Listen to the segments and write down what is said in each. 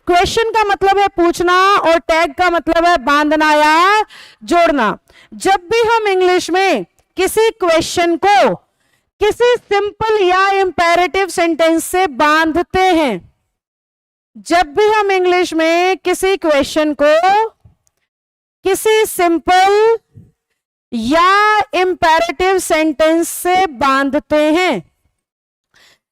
Question का मतलब है पूछना और टैग का मतलब है बांधना या जोड़ना। जब भी हम इंग्लिश में किसी क्वेश्चन को किसी सिंपल या इंपेरेटिव सेंटेंस से बांधते हैं, जब भी हम इंग्लिश में किसी क्वेश्चन को किसी सिंपल या इंपेरेटिव सेंटेंस से बांधते हैं।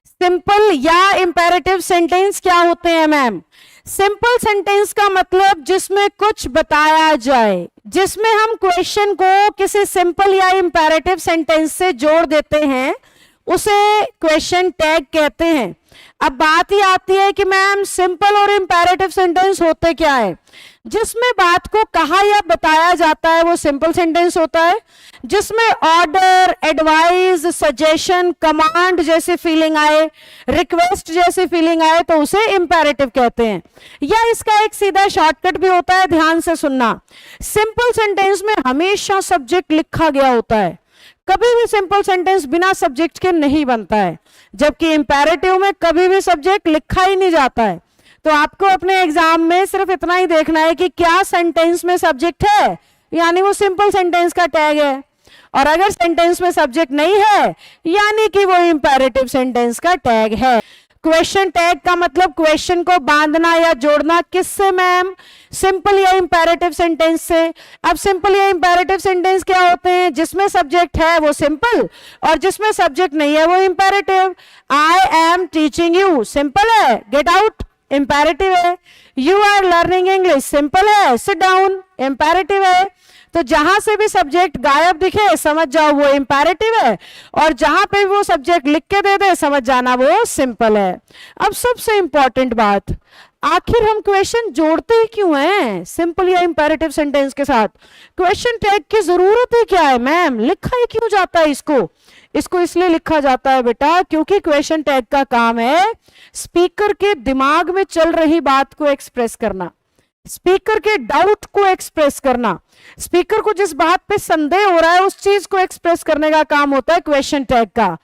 सिंपल या इंपेरेटिव सेंटेंस क्या होते हैं मैम? सिंपल सेंटेंस का मतलब जिसमें कुछ बताया जाए, जिसमें हम क्वेश्चन को किसी सिंपल या इंपेरेटिव सेंटेंस से जोड़ देते हैं, उसे क्वेश्चन टैग कहते हैं। अब बात ही आती है कि मैम सिंपल और इंपेरेटिव सेंटेंस होते क्या है? जिसमें बात को कहा या बताया जाता है वो सिंपल सेंटेंस होता है। जिसमें ऑर्डर, एडवाइस, सजेशन, कमांड जैसी फीलिंग आए, रिक्वेस्ट जैसी फीलिंग आए तो उसे इंपेरेटिव कहते हैं। या इसका एक सीधा शॉर्टकट भी होता है, ध्यान से सुनना। सिंपल सेंटेंस में हमेशा सब्जेक्ट लिखा गया होता है, कभी भी सिंपल सेंटेंस बिना सब्जेक्ट के नहीं बनता है, जबकि इंपेरेटिव में कभी भी सब्जेक्ट लिखा ही नहीं जाता है। तो आपको अपने एग्जाम में सिर्फ इतना ही देखना है कि क्या सेंटेंस में सब्जेक्ट है, यानी वो सिंपल सेंटेंस का टैग है, और अगर सेंटेंस में सब्जेक्ट नहीं है यानी कि वो इंपेरेटिव सेंटेंस का टैग है। क्वेश्चन टैग का मतलब क्वेश्चन को बांधना या जोड़ना। किससे मैम? सिंपल या इंपेरेटिव सेंटेंस से। अब सिंपल या इंपेरेटिव सेंटेंस क्या होते हैं? जिसमें सब्जेक्ट है वो सिंपल और जिसमें सब्जेक्ट नहीं है वो imperative. I am teaching you, simple है, गेट आउट, इंपेरेटिव है। You are learning English, simple है, सिट डाउन, इंपेरेटिव है। तो जहां से भी सब्जेक्ट गायब दिखे समझ जाओ वो इंपेरेटिव है, और जहां पे वो सब्जेक्ट लिख के दे दे समझ जाना वो सिंपल है। अब सबसे इंपॉर्टेंट बात, आखिर हम क्वेश्चन जोड़ते ही क्यों हैं सिंपल या इंपेरेटिव सेंटेंस के साथ? क्वेश्चन टैग की जरूरत ही क्या है मैम? लिखा ही क्यों जाता है इसको? इसको इसलिए लिखा जाता है बेटा क्योंकि क्वेश्चन टैग का काम है स्पीकर के दिमाग में चल रही बात को एक्सप्रेस करना, स्पीकर के डाउट को एक्सप्रेस करना, स्पीकर को जिस बात पे संदेह हो रहा है उस चीज को एक्सप्रेस करने का काम होता है क्वेश्चन टैग का।